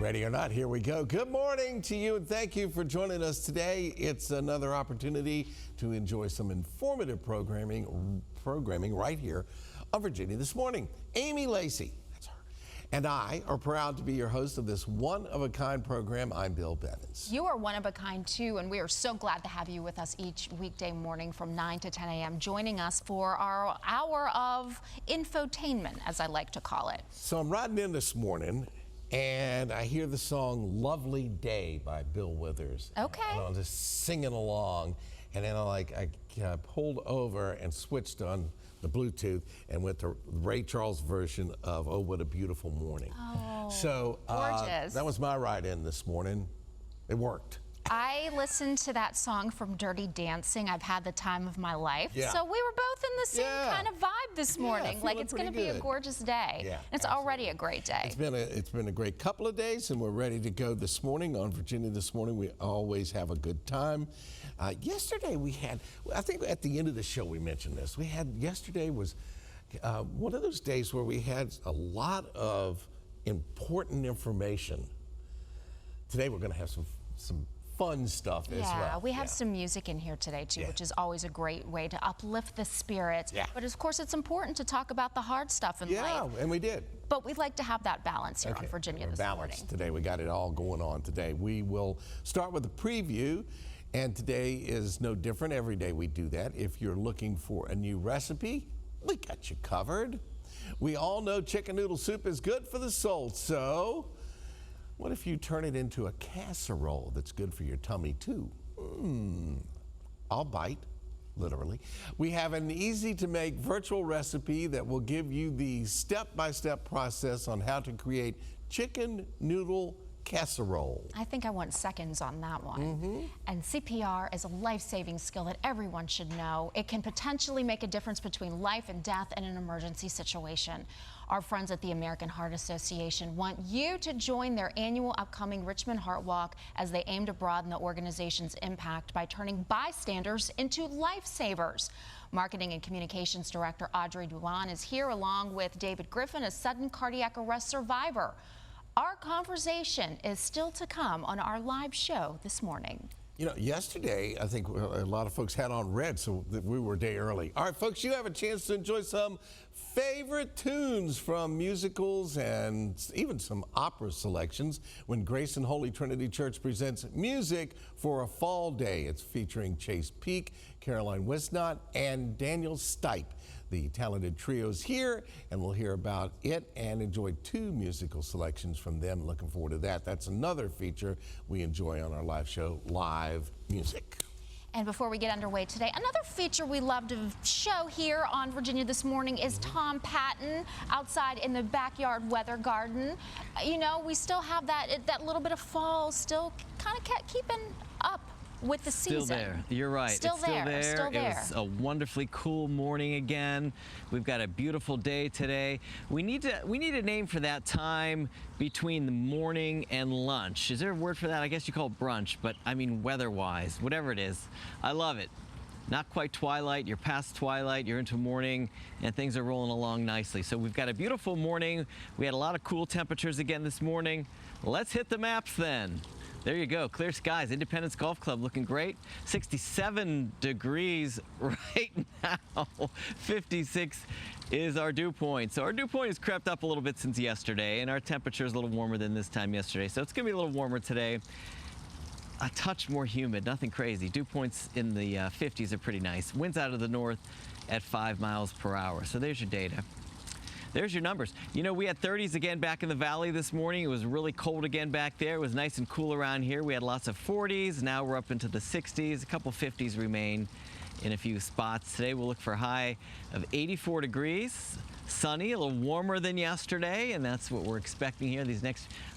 Ready or not, here we go. Good morning to you and thank you for joining us today. It's another opportunity to enjoy some informative programming right here on Virginia This Morning. Amy Lacey, that's her, and I are proud to be your host of this one-of-a-kind program. I'm Bill Bevins. You are one of a kind too, and we are so glad to have you with us each weekday morning from 9 to 10 a.m. joining us for our hour of infotainment, as I like to call it. So I'm riding in this morning and I hear the song Lovely Day by Bill Withers. Okay. And I'm just singing along, and then I pulled over and switched on the Bluetooth and went to Ray Charles' version of Oh What a Beautiful Morning. Oh, so gorgeous. That was my ride in this morning. It worked. I listened to that song from Dirty Dancing. I've had the time of my life. Yeah. So we were both in the same kind of vibe this morning. Like it's going to be a gorgeous day. Yeah, it's already a great day. It's been a great couple of days, and we're ready to go this morning on Virginia This Morning. We always have a good time. Yesterday we had, I think at the end of the show we mentioned this. Yesterday was one of those days where we had a lot of important information. Today we're going to have some fun stuff as well. Yeah, we have some music in here today too, which is always a great way to uplift the spirits. Yeah. But of course it's important to talk about the hard stuff in life. Yeah, and we did. But we'd like to have that balance here on Virginia This Morning. Today, we got it all going on today. We will start with a preview, and today is no different. Every day we do that. If you're looking for a new recipe, we got you covered. We all know chicken noodle soup is good for the soul, so what if you turn it into a casserole that's good for your tummy too? I'll bite, literally. We have an easy-to-make virtual recipe that will give you the step-by-step process on how to create chicken noodle casserole. I think I want seconds on that one. And CPR is a life-saving skill that everyone should know. It can potentially make a difference between life and death in an emergency situation. Our friends at the American Heart Association want you to join their annual upcoming Richmond Heart Walk as they aim to broaden the organization's impact by turning bystanders into lifesavers. Marketing and Communications Director Audrey Duan is here along with David Griffin, a sudden cardiac arrest survivor. Our conversation is still to come on our live show this morning. You know, yesterday, I think a lot of folks had on red, so we were a day early. All right, folks, you have a chance to enjoy some favorite tunes from musicals and even some opera selections when Grace and Holy Trinity Church presents Music for a Fall Day. It's featuring Chase Peak, Caroline Wisnott, and Daniel Stipe. The talented trio's here, and we'll hear about it and enjoy two musical selections from them. Looking forward to that. That's another feature we enjoy on our live show, Live Music. And before we get underway today, another feature we love to show here on Virginia This Morning is Tom Patton outside in the backyard weather garden. You know, we still have that little bit of fall still kind of keeping up with the season. Still there. You're right. Still there. It was a wonderfully cool morning again. We've got a beautiful day today. We need a name for that time between the morning and lunch. Is there a word for that? I guess you call it brunch, but I mean weather-wise, whatever it is. I love it. Not quite twilight, you're past twilight, you're into morning, and things are rolling along nicely. So we've got a beautiful morning. We had a lot of cool temperatures again this morning. Let's hit the maps then. There you go, clear skies. Independence Golf Club looking great. 67 degrees right now. 56 is our dew point. So our dew point has crept up a little bit since yesterday, and our temperature is a little warmer than this time yesterday. So it's gonna be a little warmer today. A touch more humid, nothing crazy. Dew points in the 50s are pretty nice. Winds out of the north at 5 miles per hour. So there's your data. There's your numbers. You know, we had 30s again back in the valley this morning. It was really cold again back there. It was nice and cool around here. We had lots of 40s. Now we're up into the 60s. A couple 50s remain in a few spots. Today we'll look for a high of 84 degrees. Sunny, a little warmer than yesterday, and that's what we're expecting here.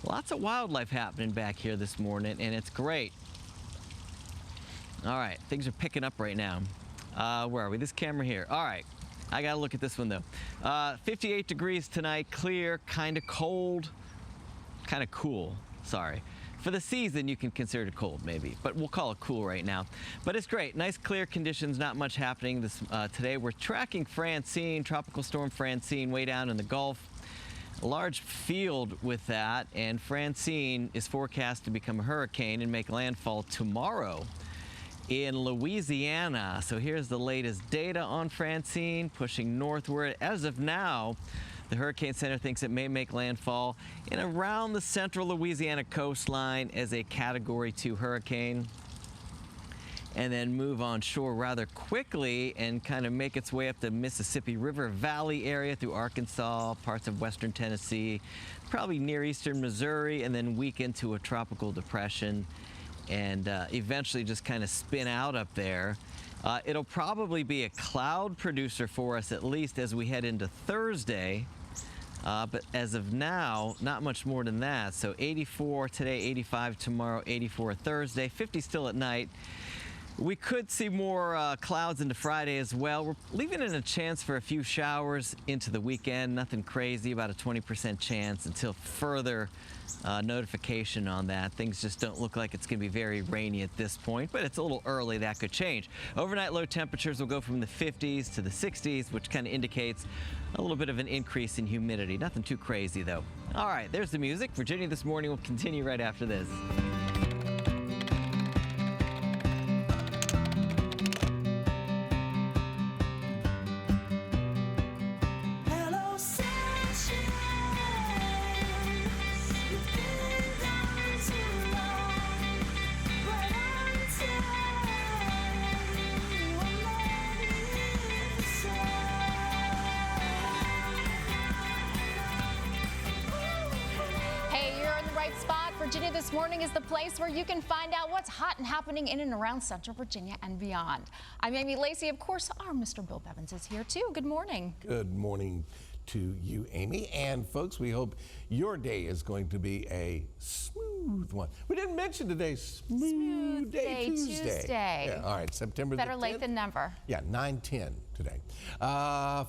Lots of wildlife happening back here this morning, and it's great. All right, things are picking up right now. Where are we? This camera here. All right. I gotta look at this one though. 58 degrees tonight, clear, kind of cold, kind of cool, sorry. For the season, you can consider it cold maybe, but we'll call it cool right now. But it's great, nice clear conditions, not much happening today. We're tracking Francine, Tropical Storm Francine, way down in the Gulf. a large field with that, and Francine is forecast to become a hurricane and make landfall tomorrow in Louisiana. So here's the latest data on Francine pushing northward. As of now, the Hurricane Center thinks it may make landfall in around the central Louisiana coastline as a Category 2 hurricane, and then move on shore rather quickly and kind of make its way up the Mississippi River Valley area through Arkansas, parts of western Tennessee, probably near eastern Missouri, and then weaken to a tropical depression and eventually just kind of spin out up there. It'll probably be a cloud producer for us, at least as we head into Thursday. But as of now, not much more than that. So 84 today, 85 tomorrow, 84 Thursday, 50 still at night. We could see more clouds into Friday as well. We're leaving in a chance for a few showers into the weekend. Nothing crazy, about a 20% chance until further notification on that. Things just don't look like it's going to be very rainy at this point, but it's a little early. That could change. Overnight low temperatures will go from the 50s to the 60s, which kind of indicates a little bit of an increase in humidity. Nothing too crazy, though. All right, there's the music. Virginia This Morning will continue right after this. Virginia This Morning is the place where you can find out what's hot and happening in and around Central Virginia and beyond. I'm Amy Lacey. Of course, our Mr. Bill Bevins is here too. Good morning. Good morning to you, Amy. And folks, we hope your day is going to be a smooth one. We didn't mention today, Smooth Day Tuesday. Yeah, all right, September Better the 10th. late than never. Yeah, 9/10 today.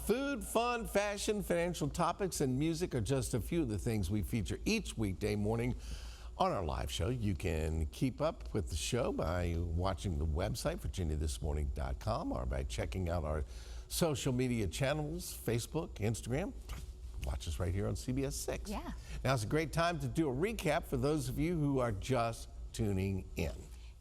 Food, fun, fashion, financial topics, and music are just a few of the things we feature each weekday morning on our live show. You can keep up with the show by watching the website, virginiathismorning.com, or by checking out our social media channels, Facebook, Instagram. Watch us right here on CBS 6. Yeah. Now it's a great time to do a recap for those of you who are just tuning in.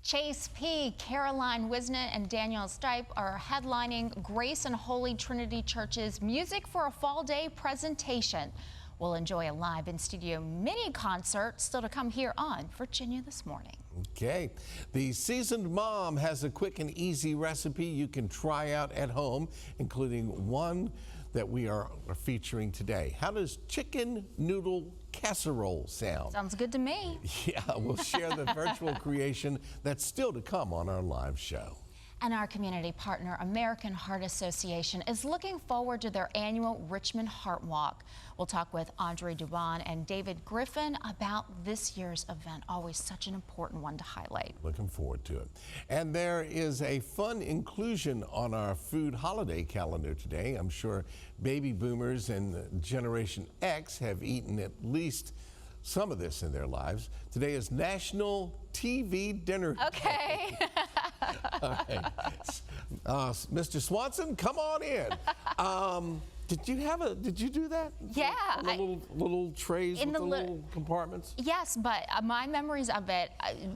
Chase P., Caroline Wisnett, and Danielle Stipe are headlining Grace and Holy Trinity Church's Music for a Fall Day presentation. We'll enjoy a live in-studio mini concert still to come here on Virginia This Morning. Okay. The Seasoned Mom has a quick and easy recipe you can try out at home, including one that we are featuring today. How does chicken noodle casserole sound? Sounds good to me. Yeah, we'll share the virtual creation that's still to come on our live show. And our community partner, American Heart Association, is looking forward to their annual Richmond Heart Walk. We'll talk with Audrey Dubon and David Griffin about this year's event. Always such an important one to highlight. Looking forward to it. And there is a fun inclusion on our food holiday calendar today. I'm sure baby boomers and Generation X have eaten at least some of this in their lives. Today is National TV Dinner Day. Okay. All right. Mr. Swanson, come on in. Did you do that? Yeah. The little trays in with the the little compartments? Yes, but my memories of it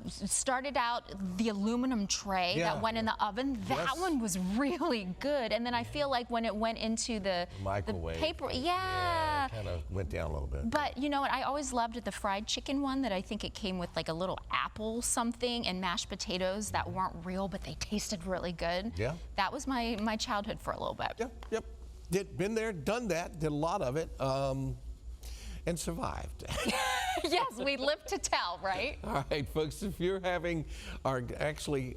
started out the aluminum tray that went in the oven. That one was really good. And then I feel like when it went into the microwave, the paper, it kind of went down a little bit. But you know what? I always loved the fried chicken one that I think it came with like a little apple something and mashed potatoes that weren't real, but they tasted really good. Yeah. That was my childhood for a little bit. Yep. Been there, done that, did a lot of it, and survived. Yes, we live to tell, right? All right, folks, if you're having,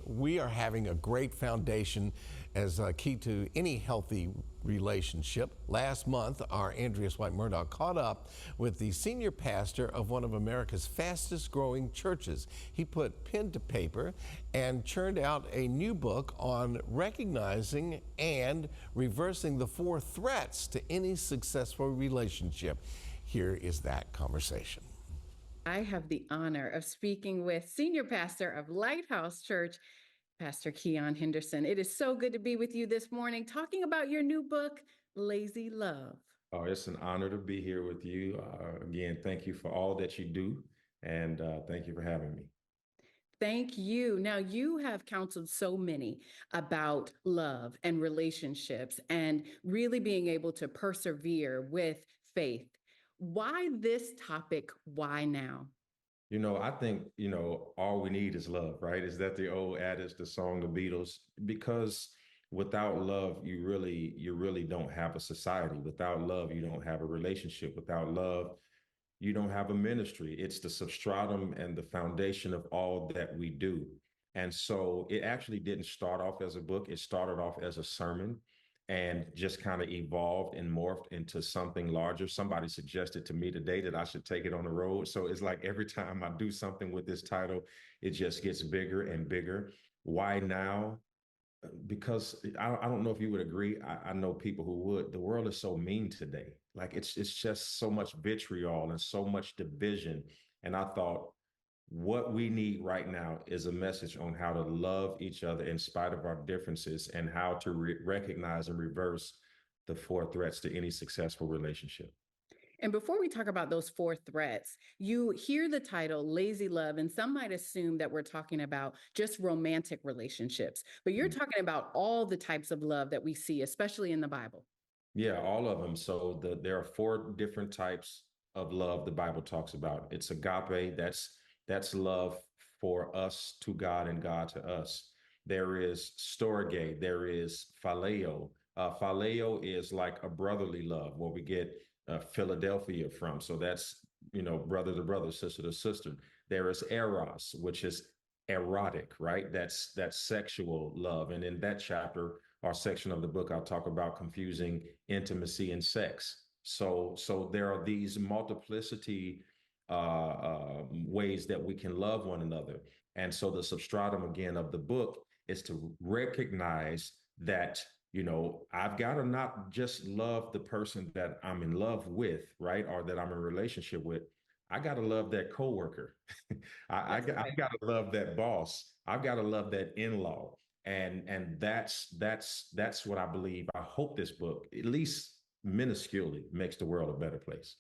we are having a great foundation as a key to any healthy relationship. Last month, our Andreas White Murdoch caught up with the senior pastor of one of America's fastest growing churches. He put pen to paper and churned out a new book on recognizing and reversing the 4 threats to any successful relationship. Here is that conversation. I have the honor of speaking with senior pastor of Lighthouse Church, Pastor Keon Henderson. It is so good to be with you this morning talking about your new book, Lazy Love. Oh, it's an honor to be here with you. Again, thank you for all that you do, and thank you for having me. Thank you. Now, you have counseled so many about love and relationships and really being able to persevere with faith. Why this topic? Why now? I think, all we need is love, right? Is that the old adage, the song, the Beatles? Because without love, you really don't have a society. Without love, you don't have a relationship. Without love, you don't have a ministry. It's the substratum and the foundation of all that we do. And so it actually didn't start off as a book. It started off as a sermon and just kind of evolved and morphed into something larger. Somebody suggested to me today that I should take it on the road. So it's like every time I do something with this title, it just gets bigger and bigger. Why now? Because I don't know if you would agree. I know people who would. The world is so mean today. Like it's just so much vitriol and so much division. And I thought what we need right now is a message on how to love each other in spite of our differences and how to recognize and reverse the four threats to any successful relationship. And before we talk about those four threats, you hear the title Lazy Love, and some might assume that we're talking about just romantic relationships, but you're talking about all the types of love that we see, especially in the Bible. Yeah, all of them. So there are four different types of love the Bible talks about. It's agape, that's love for us to God and God to us. There is storge, there is phileo. Phileo is like a brotherly love, where we get Philadelphia from. So that's brother to brother, sister to sister. There is eros, which is erotic, right? That's sexual love. And in that chapter or section of the book, I'll talk about confusing intimacy and sex. So there are these multiplicity ways that we can love one another. And so the substratum again of the book is to recognize that I've got to not just love the person that I'm in love with, right, or that I'm in a relationship with. I got to love that coworker. I've got to love that boss. I've got to love that in-law. And that's what I believe. I hope this book, at least minusculely, makes the world a better place.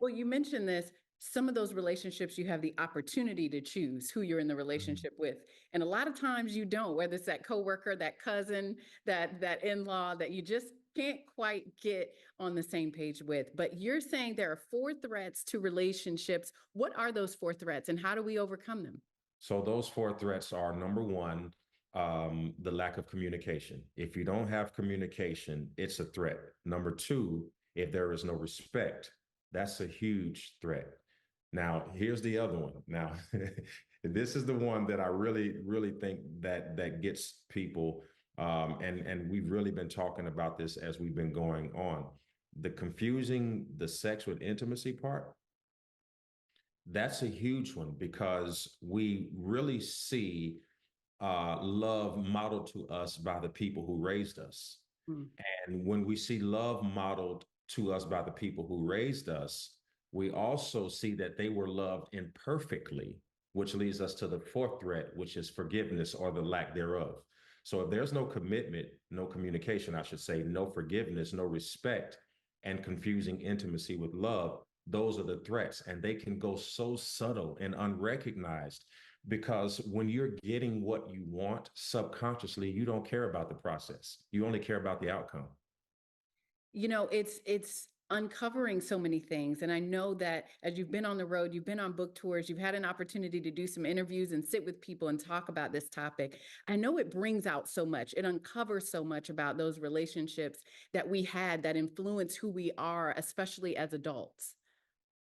Well, you mentioned this. Some of those relationships, you have the opportunity to choose who you're in the Mhm. relationship with. And a lot of times you don't, whether it's that coworker, that cousin, that in-law that you just can't quite get on the same page with. But you're saying there are four threats to relationships. What are those four threats and how do we overcome them? So those four threats are number one, the lack of communication. If you don't have communication, it's a threat. Number two, if there is no respect, that's a huge threat. Now, here's the other one. Now, this is the one that I really, really think that gets people, and we've really been talking about this as we've been going on. The confusing the sex with intimacy part, that's a huge one because we really see love modeled to us by the people who raised us. Mm. And when we see love modeled to us by the people who raised us, we also see that they were loved imperfectly, which leads us to the fourth threat, which is forgiveness or the lack thereof. So if there's no commitment, no communication, I should say, no forgiveness, no respect, and confusing intimacy with love, those are the threats. And they can go so subtle and unrecognized because when you're getting what you want subconsciously, you don't care about the process. You only care about the outcome. It's uncovering so many things. And I know that as you've been on the road, you've been on book tours, you've had an opportunity to do some interviews and sit with people and talk about this topic. I know it brings out so much. It uncovers so much about those relationships that we had that influence who we are, especially as adults.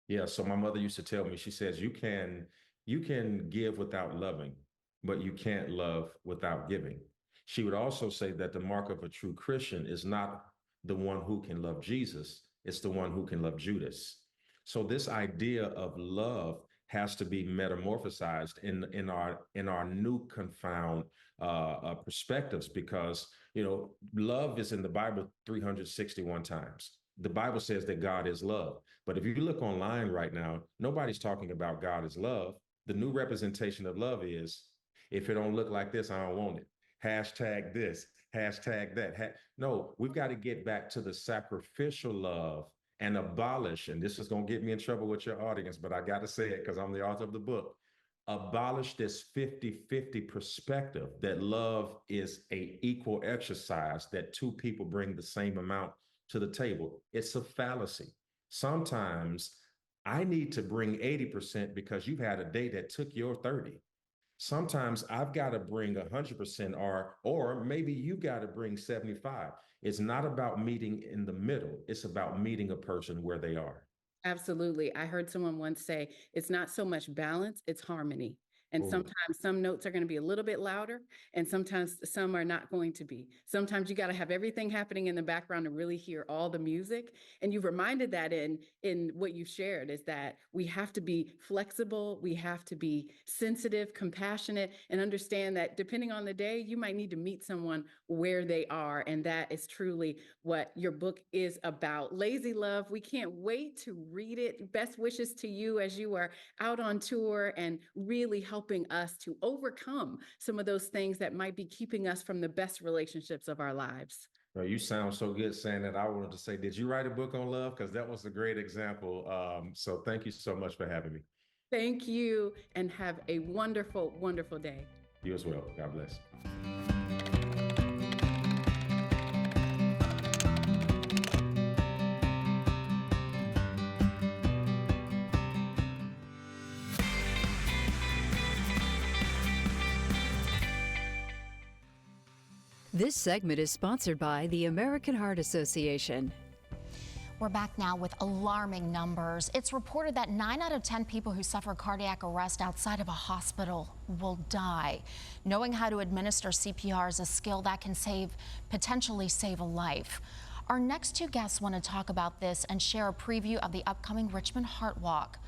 Yeah, so my mother used to tell me, she says, you can give without loving, but you can't love without giving. She would also say that the mark of a true Christian is not the one who can love Jesus, it's the one who can love Judas. So this idea of love has to be metamorphosized in our new confound perspectives because love is in the Bible 361 times. The Bible says that God is love. But if you look online right now, nobody's talking about God as love. The new representation of love is if it don't look like this, I don't want it. Hashtag this, hashtag that. No, we've got to get back to the sacrificial love and abolish, and this is going to get me in trouble with your audience, but I got to say it because I'm the author of the book. Abolish this 50-50 perspective that love is a equal exercise, that two people bring the same amount to the table. It's a fallacy. Sometimes I need to bring 80% because you've had a day that took your 30. Sometimes I've got to bring 100%, or maybe you got to bring 75. It's not about meeting in the middle. It's about meeting a person where they are. Absolutely. I heard someone once say, it's not so much balance, it's harmony. And Oh, sometimes some notes are going to be a little bit louder, and sometimes some are not going to be. Sometimes you got to have everything happening in the background to really hear all the music. And you've reminded that in what you shared, is that we have to be flexible, we have to be sensitive, compassionate, and understand that depending on the day, you might need to meet someone where they are. And that is truly what your book is about. Lazy Love, we can't wait to read it. Best wishes to you as you are out on tour and really helping us to overcome some of those things that might be keeping us from the best relationships of our lives. well, you sound so good saying that. I wanted to say, did you write a book on love? Because that was a great example. So thank you so much for having me. Thank you, and have a wonderful, wonderful day. You as well. God bless. This segment is sponsored by the American Heart Association. We're back now with alarming numbers. It's reported that 9 out of 10 people who suffer cardiac arrest outside of a hospital will die. Knowing how to administer CPR is a skill that can potentially save a life. Our next two guests want to talk about this and share a preview of the upcoming Richmond Heart Walk.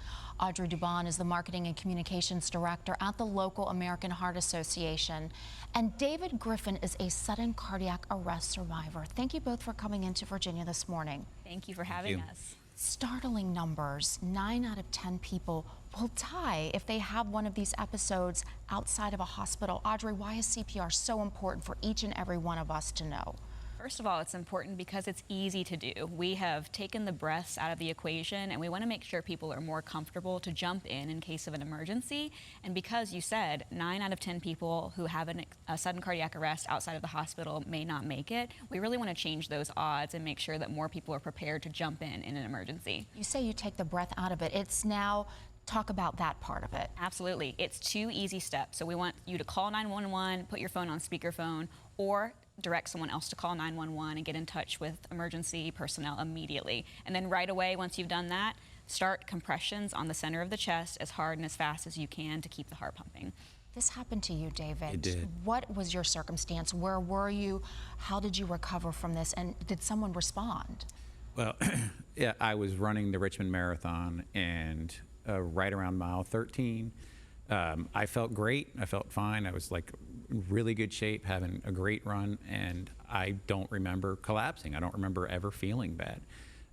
Audrey Dubon is the Marketing and Communications Director at the local American Heart Association. And David Griffin is a sudden cardiac arrest survivor. Thank you both for coming into Virginia this morning. Thank you for having us. Startling numbers. 9 out of 10 people will die if they have one of these episodes outside of a hospital. Audrey, why is CPR so important for each and every one of us to know? First of all, it's important because it's easy to do. We have taken the breaths out of the equation, and we want to make sure people are more comfortable to jump in case of an emergency. And because you said 9 out of 10 people who have a sudden cardiac arrest outside of the hospital may not make it, we really want to change those odds and make sure that more people are prepared to jump in an emergency. You say you take the breath out of it. It's now, talk about that part of it. Absolutely. It's 2 easy steps. So we want you to call 911, put your phone on speakerphone, or direct someone else to call 911 and get in touch with emergency personnel immediately. And then right away, once you've done that, start compressions on the center of the chest as hard and as fast as you can to keep the heart pumping. This happened to you, David. It did. What was your circumstance? Where were you? How did you recover from this? And did someone respond? Well, yeah, I was running the Richmond Marathon, and right around mile 13, I felt great. I felt fine. I was like in really good shape, having a great run, and I don't remember collapsing. I don't remember ever feeling bad.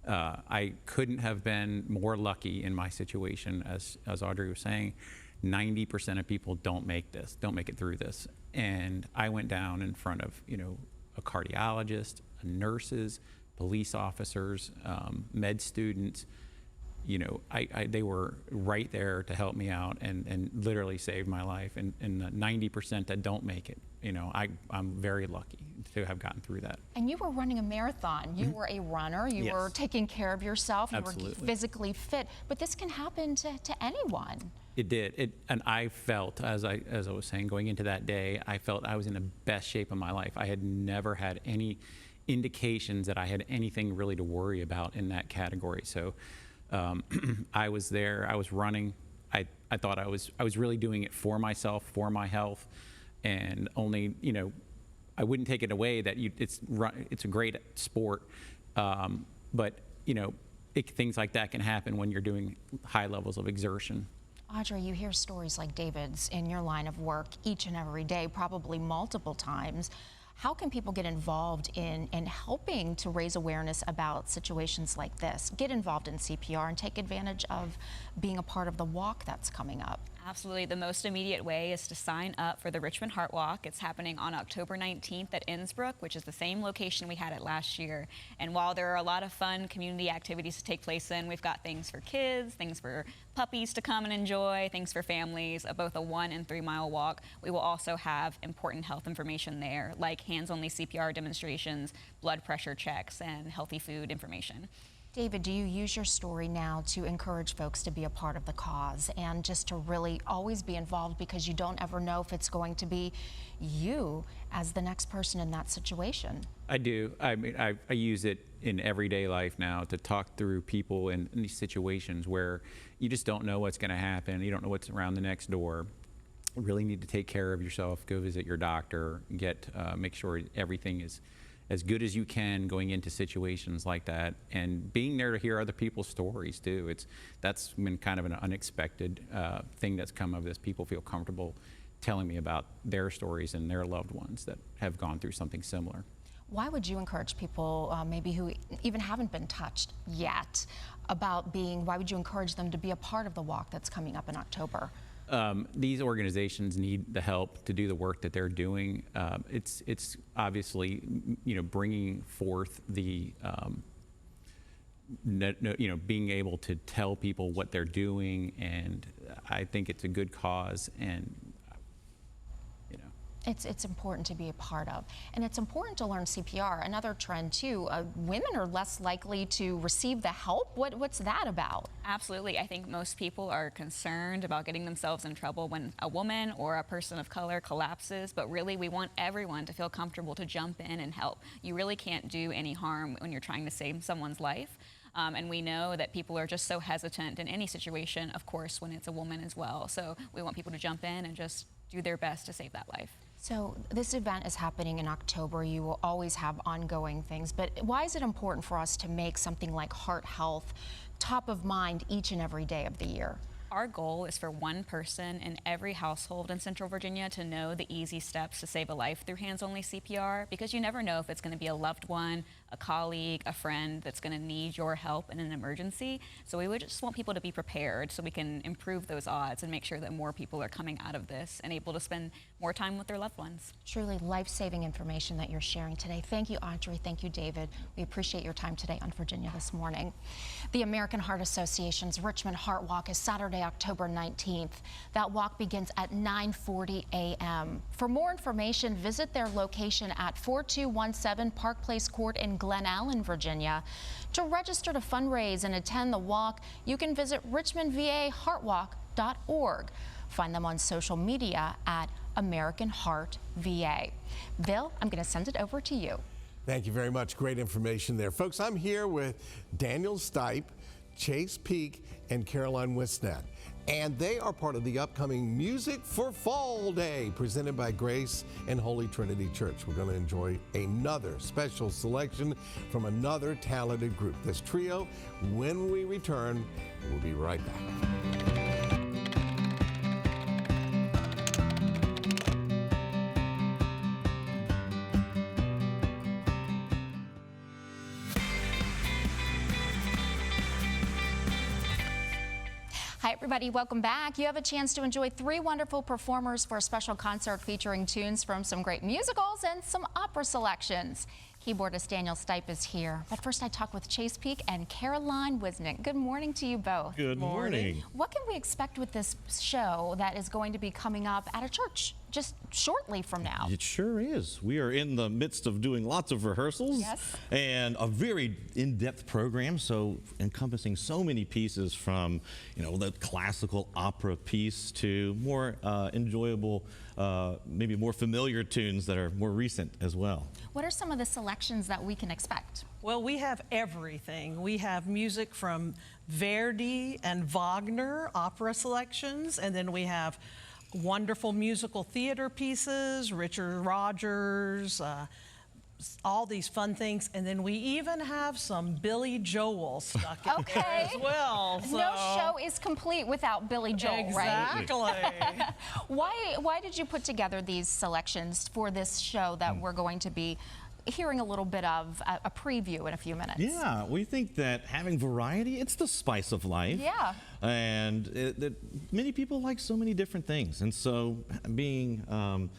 I couldn't have been more lucky in my situation. As Audrey was saying, 90% of people don't make it through this. And I went down in front of, a cardiologist, nurses, police officers, med students. They were right there to help me out and literally saved my life. And the 90% that don't make it, I'm very lucky to have gotten through that. And you were running a marathon. You were a runner. You were taking care of yourself. You Absolutely. were physically fit. But this can happen to anyone. It did. And I felt, as I was saying, going into that day, I felt I was in the best shape of my life. I had never had any indications that I had anything really to worry about in that category. So I was there, I was running. I thought I was really doing it for myself, for my health, and only, I wouldn't take it away that it's a great sport, but things like that can happen when you're doing high levels of exertion. Audrey, you hear stories like David's in your line of work each and every day, probably multiple times. How can people get involved in helping to raise awareness about situations like this? Get involved in CPR and take advantage of being a part of the walk that's coming up. Absolutely. The most immediate way is to sign up for the Richmond Heart Walk. It's happening on October 19th at Innsbruck, which is the same location we had it last year. And while there are a lot of fun community activities to take place in, we've got things for kids, things for puppies to come and enjoy, things for families, both a 1 and 3 mile walk. We will also have important health information there, like hands-only CPR demonstrations, blood pressure checks, and healthy food information. David, do you use your story now to encourage folks to be a part of the cause and just to really always be involved, because you don't ever know if it's going to be you as the next person in that situation? I do. I mean, I use it in everyday life now to talk through people in these situations where you just don't know what's going to happen. You don't know what's around the next door. You really need to take care of yourself. Go visit your doctor. Make sure everything is as good as you can going into situations like that, and being there to hear other people's stories too. That's been kind of an unexpected thing that's come of this. People feel comfortable telling me about their stories and their loved ones that have gone through something similar. Why would you encourage people, maybe who even haven't been touched yet, why would you encourage them to be a part of the walk that's coming up in October? These organizations need the help to do the work that they're doing. It's obviously, bringing forth the, being able to tell people what they're doing, and I think it's a good cause, and It's important to be a part of. And it's important to learn CPR. Another trend too, women are less likely to receive the help. What's that about? Absolutely. I think most people are concerned about getting themselves in trouble when a woman or a person of color collapses, but really we want everyone to feel comfortable to jump in and help. You really can't do any harm when you're trying to save someone's life. And we know that people are just so hesitant in any situation, of course, when it's a woman as well. So we want people to jump in and just do their best to save that life. So this event is happening in October. You will always have ongoing things, but why is it important for us to make something like heart health top of mind each and every day of the year? Our goal is for one person in every household in Central Virginia to know the easy steps to save a life through hands-only CPR, because you never know if it's going to be a loved one, a colleague, a friend that's going to need your help in an emergency. So we would just want people to be prepared so we can improve those odds and make sure that more people are coming out of this and able to spend more time with their loved ones. Truly life-saving information that you're sharing today. Thank you, Audrey. Thank you, David. We appreciate your time today on Virginia This Morning. The American Heart Association's Richmond Heart Walk is Saturday, October 19th. That walk begins at 9:40 a.m. For more information, visit their location at 4217 Park Place Court in Glen Allen, Virginia. To register to fundraise and attend the walk, you can visit richmondvaheartwalk.org. Find them on social media at American Heart VA. Bill, I'm going to send it over to you. Thank you very much. Great information there. Folks, I'm here with Daniel Stipe, Chase Peak, and Caroline Wisnett. And they are part of the upcoming Music for Fall Day presented by Grace and Holy Trinity Church. We're going to enjoy another special selection from another talented group. This trio, when we return, we'll be right back. Hi, everybody. Welcome back. You have a chance to enjoy 3 wonderful performers for a special concert featuring tunes from some great musicals and some opera selections. Keyboardist Daniel Stipe is here. But first, I talk with Chase Peak and Caroline Wisnett. Good morning to you both. Good morning. What can we expect with this show that is going to be coming up at a church just shortly from now? It sure is. We are in the midst of doing lots of rehearsals. Yes. And a very in-depth program, so encompassing so many pieces from, the classical opera piece to more enjoyable, maybe more familiar tunes that are more recent as well. What are some of the selections that we can expect? Well, we have everything. We have music from Verdi and Wagner, opera selections, and then we have wonderful musical theater pieces, Richard Rodgers, all these fun things, and then we even have some Billy Joel stuck in there as well. So. No show is complete without Billy Joel, right? Exactly. Why did you put together these selections for this show that we're going to be hearing a little bit of a preview in a few minutes. Yeah, we think that having variety, it's the spice of life. Yeah. And many people like so many different things. And so being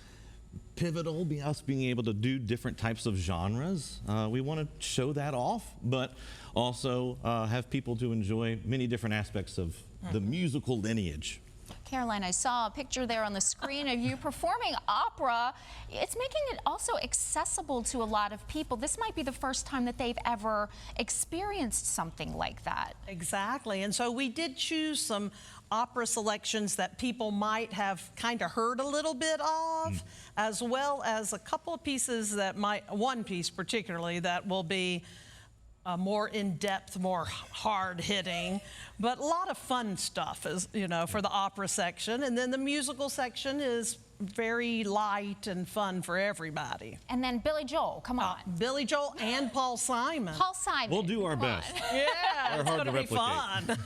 pivotal, us being able to do different types of genres, we want to show that off, but also have people to enjoy many different aspects of the musical lineage. Caroline, I saw a picture there on the screen of you performing opera. It's making it also accessible to a lot of people. This might be the first time that they've ever experienced something like that. Exactly. And so we did choose some opera selections that people might have kind of heard a little bit of, as well as a couple of pieces that one piece particularly that will be more in-depth, more hard-hitting, but a lot of fun stuff, is, for the opera section. And then the musical section is very light and fun for everybody. And then Billy Joel, come on. Billy Joel and Paul Simon. Paul Simon. We'll do our best. Yeah, They're it's hard going to be replicate. fun.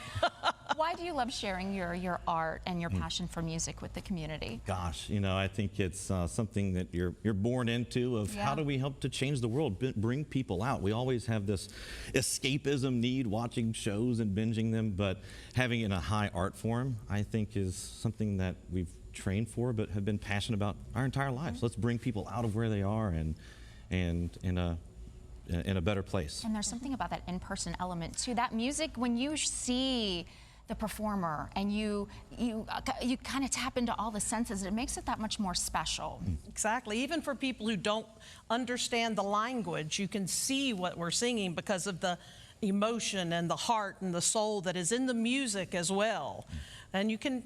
Why do you love sharing your art and your passion for music with the community? Gosh, I think it's something that you're born into of how do we help to change the world, bring people out. We always have this escapism need, watching shows and binging them, but having it in a high art form, I think is something that we've trained for but have been passionate about our entire lives. Let's bring people out of where they are and in a better place. And there's something about that in-person element too. That music, when you see the performer and you kind of tap into all the senses, it makes it that much more special. Exactly. Even for people who don't understand the language, you can see what we're singing because of the emotion and the heart and the soul that is in the music as well. And you can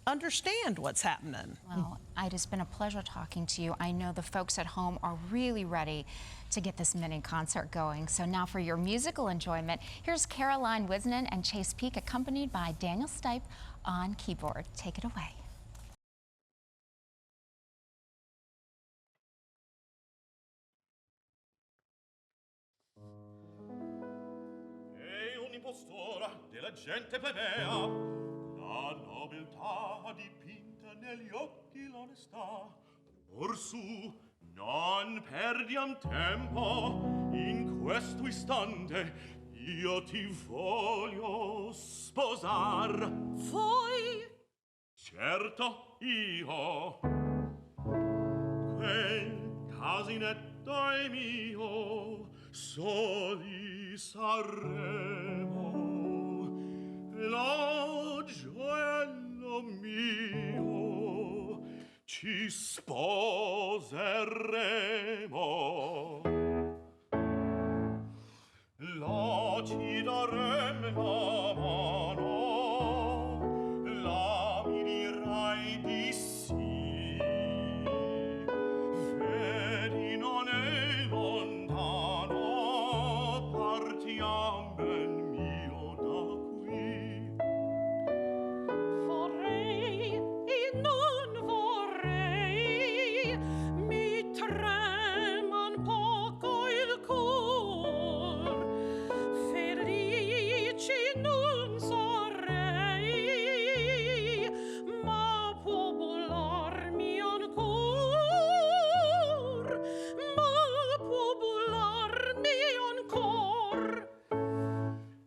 understand what's happening. Well, it has been a pleasure talking to you. I know the folks at home are really ready to get this mini concert going. So now for your musical enjoyment, here's Caroline Wisnan and Chase Peak, accompanied by Daniel Stipe on keyboard. Take it away. È un'impostura della gente plebea, la nobiltà dipinta negli occhi l'onestà. Orsù, non perdiam tempo, in questo istante io ti voglio sposar. Voi? Certo, io. Quel casinetto è mio, soli saremo. Lo gioiello mio, ci sposeremo. Lo ci darem la mano, la mi dirai di sì. Vedi, non è lontano, partiam ben mio da qui. Vorrei e non vorrei, mi trema un poco il cor. Felice non sarei, ma può bullarmi ancor, ma può bullarmi ancor.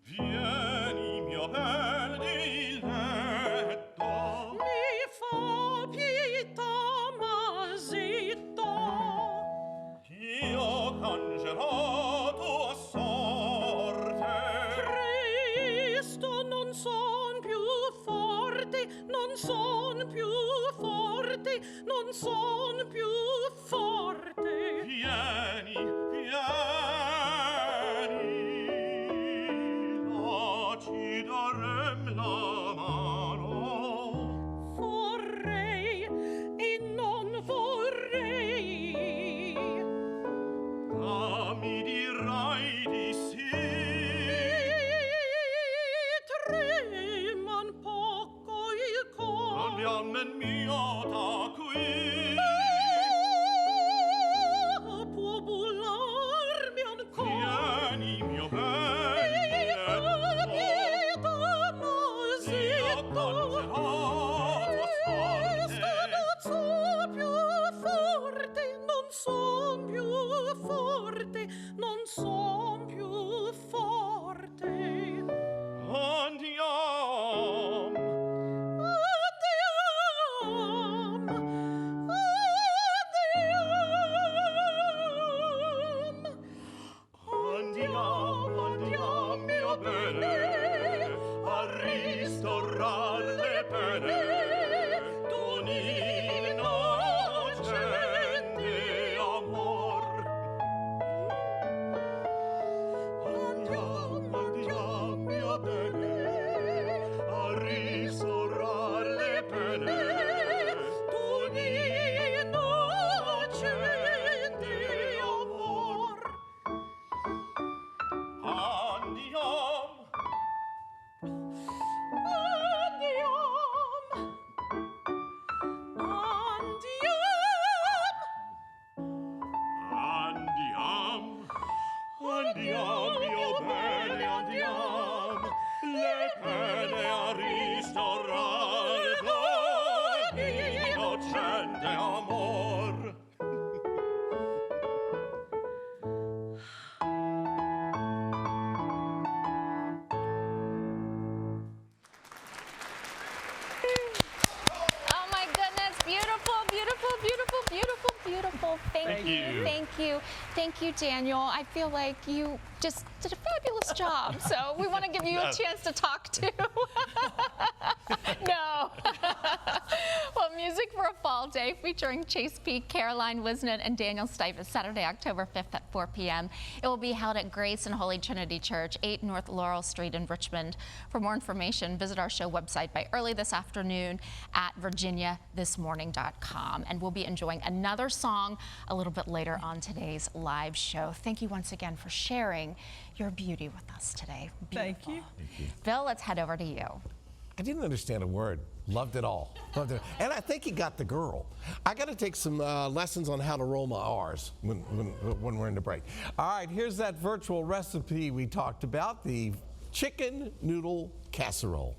Vieni, mio bel diletto, Mi fa pietà, ma zitto. io cangerò tua sorte. Presto non son più forte, non son più forte, non son più forte. Vieni, vieni, la ci darem la mano. Vorrei e non vorrei. Ah, mi dirai di sì. Trema un poco il cor. Andiamo in mio da qui. Può bullarmi ancora. Vieni, mio bel diletto, io cangerò tua sorte. Non son più forte, non son più forte. Oh, thank you. Thank you, Daniel. I feel like you just did a fabulous job. So we want to give you a chance to talk too. No. Well, music for a fall day featuring Chase Peak, Caroline Wisnett, and Daniel Stipe is Saturday, October 5th at 4 p.m. It will be held at Grace and Holy Trinity Church, 8 North Laurel Street in Richmond. For more information, visit our show website by early this afternoon at virginiathismorning.com. And we'll be enjoying another song a little bit later on today's live show. Thank you once again for sharing your beauty with us today. Beautiful. Thank you. Bill, let's head over to you. I didn't understand a word. Loved it all. Loved it. And I think he got the girl. I got to take some lessons on how to roll my R's when we're in the break. All right, here's that virtual recipe we talked about, the chicken noodle casserole.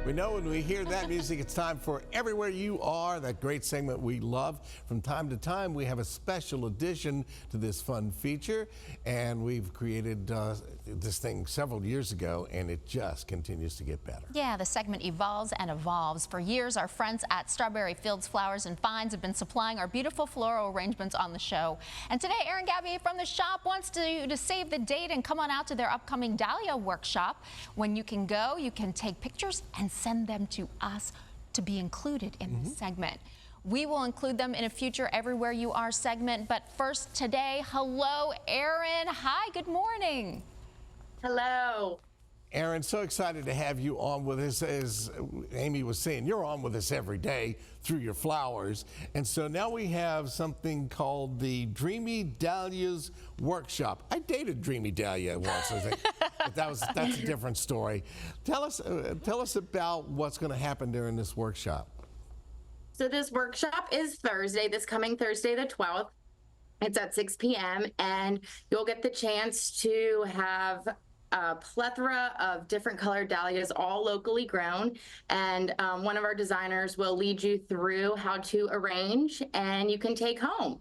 We know when we hear that music, it's time for Everywhere You Are, that great segment we love. From time to time, we have a special addition to this fun feature, and we've created this thing several years ago, and it just continues to get better. Yeah, the segment evolves and evolves. For years, our friends at Strawberry Fields Flowers and Finds have been supplying our beautiful floral arrangements on the show. And today, Erin Gabby from the shop wants to save the date and come on out to their upcoming Dahlia workshop. When you can go, you can take pictures and send them to us to be included in the segment. We will include them in a future Everywhere You Are segment, but first today, hello, Erin. Hi, good morning. Hello. Erin, so excited to have you on with us. As Amy was saying, you're on with us every day through your flowers. And so now we have something called the Dreamy Dahlias Workshop. I dated Dreamy Dahlia once, I think. But that's a different story. Tell us about what's going to happen during this workshop. So this workshop is Thursday, this coming Thursday, the 12th. It's at 6 p.m. and you'll get the chance to have a plethora of different colored dahlias, all locally grown. And one of our designers will lead you through how to arrange, and you can take home.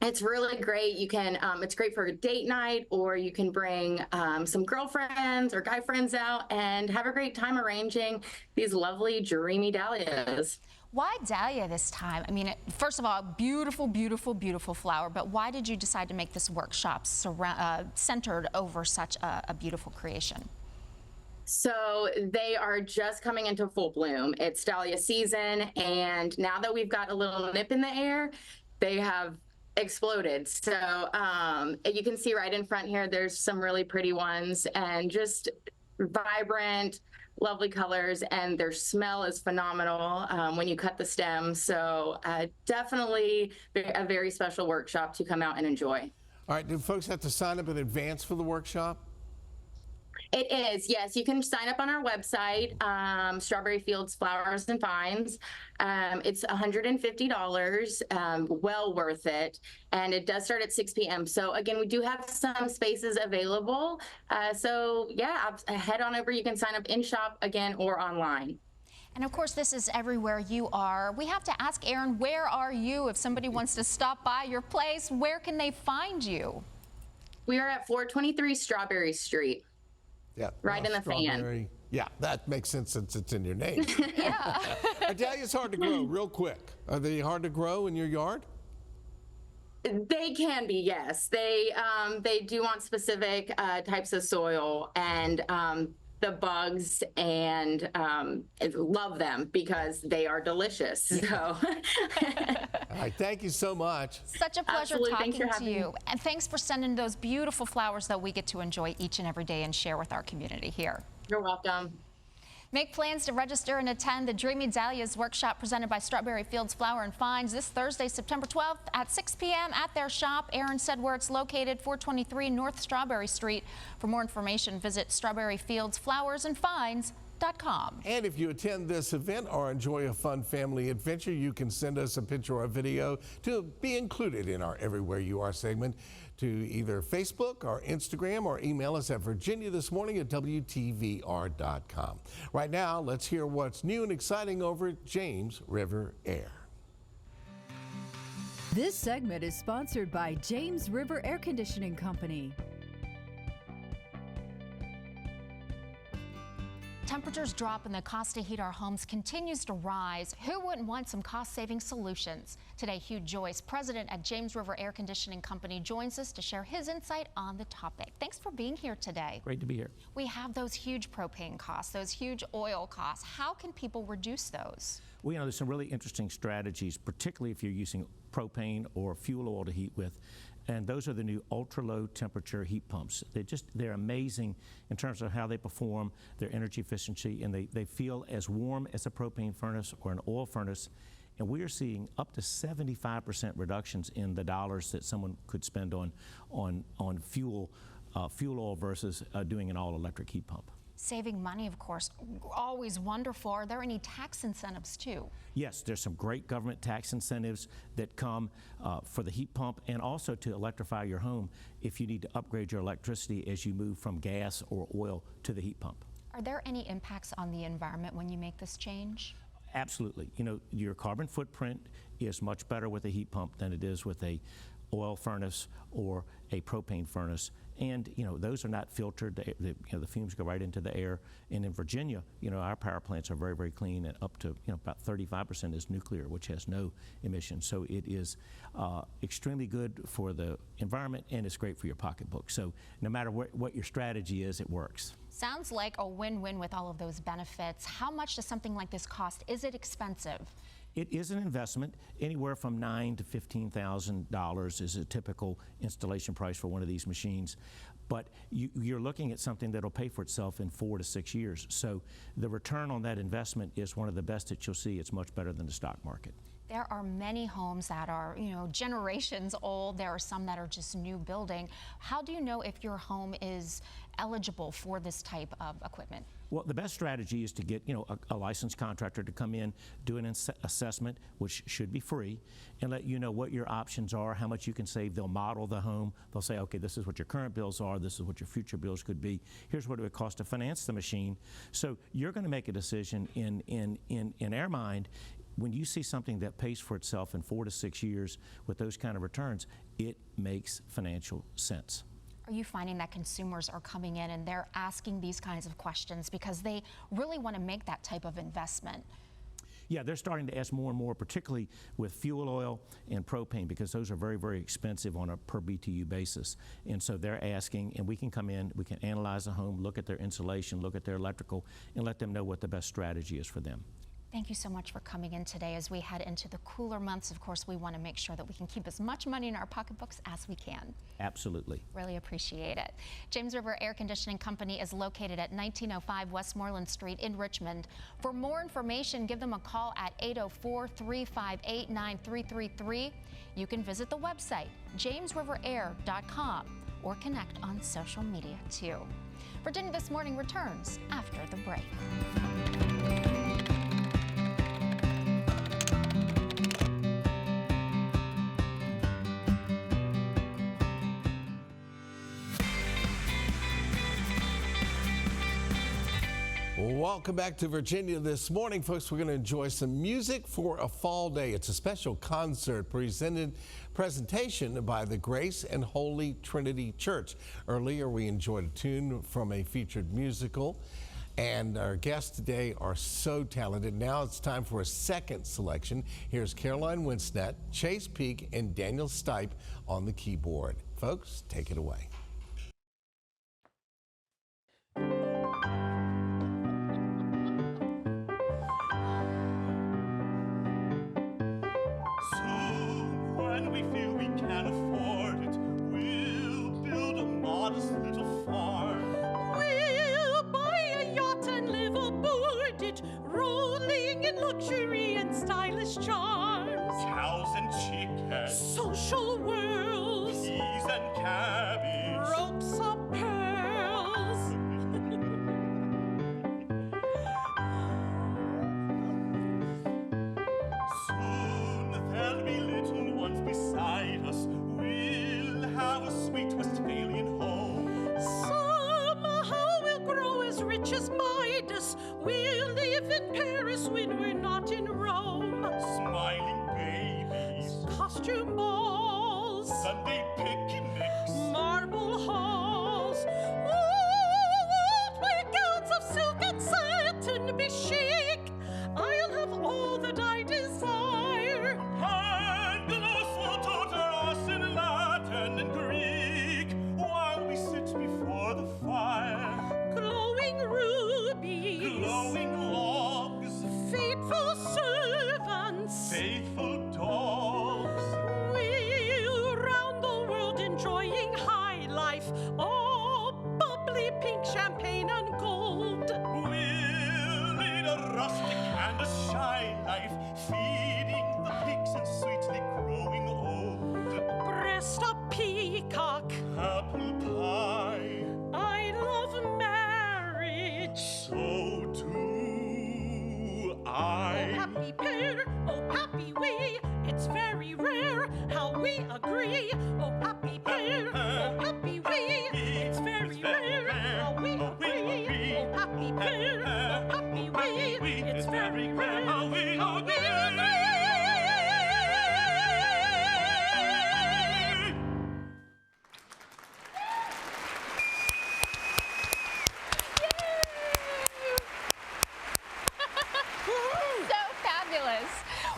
It's really great. You can, it's great for a date night, or you can bring some girlfriends or guy friends out and have a great time arranging these lovely dreamy dahlias. Why dahlia this time? I mean, first of all, beautiful, beautiful, beautiful flower, but why did you decide to make this workshop centered over such a beautiful creation? So they are just coming into full bloom. It's dahlia season, and now that we've got a little nip in the air, they have exploded. So you can see right in front here, there's some really pretty ones, and just vibrant, lovely colors, and their smell is phenomenal when you cut the stem. So definitely a very special workshop to come out and enjoy. All right, do folks have to sign up in advance for the workshop? It is, yes. You can sign up on our website, Strawberry Fields Flowers and Vines. It's $150, well worth it. And it does start at 6 p.m. So again, we do have some spaces available. So yeah, head on over. You can sign up in shop again or online. And of course, this is everywhere you are. We have to ask Erin, where are you? If somebody wants to stop by your place, where can they find you? We are at 423 Strawberry Street. Yeah, right in the fan. Yeah, that makes sense since it's in your name. Yeah. Dahlia's hard to grow, real quick. Are they hard to grow in your yard? They can be, yes. They do want specific types of soil, and the bugs and love them because they are delicious. So, all right, thank you so much. Such a pleasure Absolutely. talking to you. And thanks for sending those beautiful flowers that we get to enjoy each and every day and share with our community here. You're welcome. Make plans to register and attend the Dreamy Dahlias workshop presented by Strawberry Fields Flower and Vines this Thursday, September 12th at 6 p.m. at their shop. Erin said where it's located, 423 North Strawberry Street. For more information, visit strawberryfieldsflowersandvines.com. And if you attend this event or enjoy a fun family adventure, you can send us a picture or video to be included in our Everywhere You Are segment to either Facebook or Instagram, or email us at virginiathismorning@wtvr.com. Right now, let's hear what's new and exciting over at James River Air. This segment is sponsored by James River Air Conditioning Company. Temperatures drop and the cost to heat our homes continues to rise. Who wouldn't want some cost-saving solutions? Today, Hugh Joyce, president at James River Air Conditioning Company, joins us to share his insight on the topic. Thanks for being here today. Great to be here. We have those huge propane costs, those huge oil costs. How can people reduce those? Well, there's some really interesting strategies, particularly if you're using propane or fuel oil to heat with. And those are the new ultra-low temperature heat pumps. They're amazing in terms of how they perform, their energy efficiency, and they feel as warm as a propane furnace or an oil furnace. And we are seeing up to 75% reductions in the dollars that someone could spend on fuel oil versus doing an all-electric heat pump. Saving money, of course, always wonderful. Are there any tax incentives too? Yes, there's some great government tax incentives that come for the heat pump, and also to electrify your home if you need to upgrade your electricity as you move from gas or oil to the heat pump. Are there any impacts on the environment when you make this change? Absolutely. Your carbon footprint is much better with a heat pump than it is with a oil furnace or a propane furnace. And those are not filtered. The fumes go right into the air. And in Virginia, our power plants are very, very clean, and up to about 35% is nuclear, which has no emissions. So it is extremely good for the environment, and it's great for your pocketbook. So no matter what your strategy is, it works. Sounds like a win-win with all of those benefits. How much does something like this cost? Is it expensive? It is an investment. Anywhere from $9,000 to $15,000 is a typical installation price for one of these machines. But you're looking at something that'll pay for itself in 4 to 6 years. So the return on that investment is one of the best that you'll see. It's much better than the stock market. There are many homes that are, generations old. There are some that are just new building. How do you know if your home is eligible for this type of equipment? Well, the best strategy is to get, a licensed contractor to come in, do an assessment, which should be free, and let you know what your options are, how much you can save. They'll model the home. They'll say, okay, this is what your current bills are. This is what your future bills could be. Here's what it would cost to finance the machine. So you're going to make a decision in our mind. When you see something that pays for itself in 4 to 6 years with those kind of returns, it makes financial sense. Are you finding that consumers are coming in and they're asking these kinds of questions because they really want to make that type of investment? Yeah, they're starting to ask more and more, particularly with fuel oil and propane, because those are very, very expensive on a per BTU basis. And so they're asking, and we can come in, we can analyze the home, look at their insulation, look at their electrical, and let them know what the best strategy is for them. Thank you so much for coming in today. As we head into the cooler months, of course, we want to make sure that we can keep as much money in our pocketbooks as we can. Absolutely. Really appreciate it. James River Air Conditioning Company is located at 1905 Westmoreland Street in Richmond. For more information, give them a call at 804-358-9333. You can visit the website, jamesriverair.com, or connect on social media too. Virginia This Morning returns after the break. Welcome back to Virginia This Morning, folks. We're going to enjoy some music for a fall day. It's a special concert presentation by the Grace and Holy Trinity Church. Earlier, we enjoyed a tune from a featured musical, and our guests today are so talented. Now it's time for a second selection. Here's Caroline Winsnet, Chase Peak, and Daniel Stipe on the keyboard. Folks, take it away. When we feel we can afford it, we'll build a modest little farm. We'll buy a yacht and live aboard it, rolling in luxury and stylish charms. Cows and chickens, Social whirls, peas and cabbage, ropes of pearls. Soon there'll be little ones beside us. We'll have a sweet Westphalian home. Somehow we'll grow as rich as Midas. We'll live in Paris when we're not in Rome. Smiling babies, Costume balls, Sunday picnics, marble halls. Oh, we'll wear gowns of silk and satin, be chic. I'll have all that I desire. Angelos will tutor us in Latin and Greek while we sit before the fire. Glowing rubies, Glowing logs, faithful servants. faithful dogs. We'll round the world enjoying high life. Oh, bubbly pink champagne and gold. We'll lead a rustic and a shy life, feeding the pigs and sweetly growing old. Breast of peacock. Apple pie, I love marriage. so do Oh, I. happy pair, oh, happy we. It's very rare how we agree. Oh, happy pair, oh, happy we. It's very rare how we agree. Oh, happy pair, oh, happy we. It's very rare how we agree. So fabulous.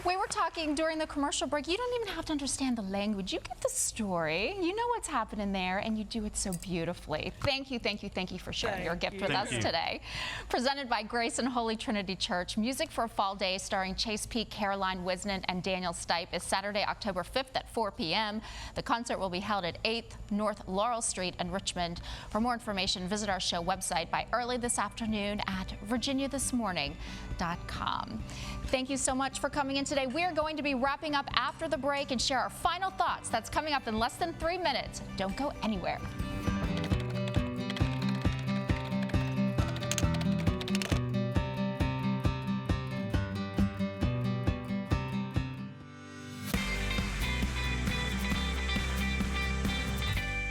We were talking during the commercial break. You don't even have to understand the language. You get the story. You know what's happening there, and you do it so beautifully. Thank you, thank you, thank you for sharing your gift with us today. Presented by Grace and Holy Trinity Church, Music for a Fall Day starring Chase Peak, Caroline Wisnant, and Daniel Stipe is Saturday, October 5th at 4 p.m. The concert will be held at 8th North Laurel Street in Richmond. For more information, visit our show website by early this afternoon at virginiathismorning.com. Thank you so much for coming in today. We're going to be wrapping up after the break and share our final thoughts. That's coming up in less than 3 minutes. Don't go anywhere.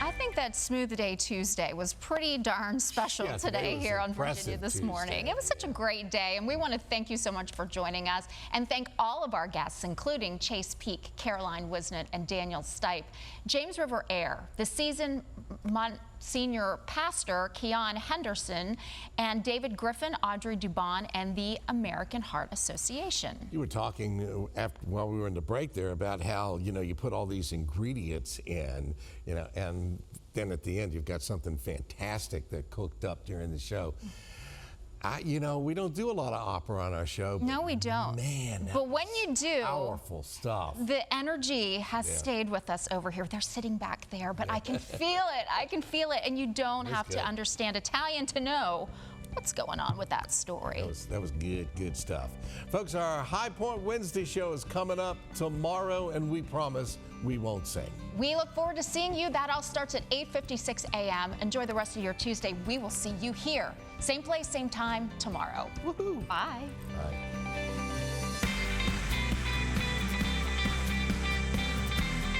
I think that Smooth Day Tuesday was pretty darn special Yeah, today was here on impressive Virginia This Tuesday. Morning. It was such a great day, and we want to thank you so much for joining us and thank all of our guests, including Chase Peak, Caroline Wisnant, and Daniel Stipe. James River Air, the season Senior Pastor Keon Henderson, and David Griffin, Audrey Dubon, and the American Heart Association. You were talking while we were in the break there about how, you put all these ingredients in, and then at the end you've got something fantastic that cooked up during the show. We don't do a lot of opera on our show. No, we don't. Man, but when you do, powerful stuff. The energy has stayed with us over here. They're sitting back there, but I can feel it. I can feel it, and you don't have to understand Italian to know what's going on with that story. That was good stuff. Folks, our High Point Wednesday show is coming up tomorrow, and we promise we won't sing. We look forward to seeing you. That all starts at 8:56 a.m. Enjoy the rest of your Tuesday. We will see you here. Same place, same time tomorrow. Woohoo! Bye. Bye.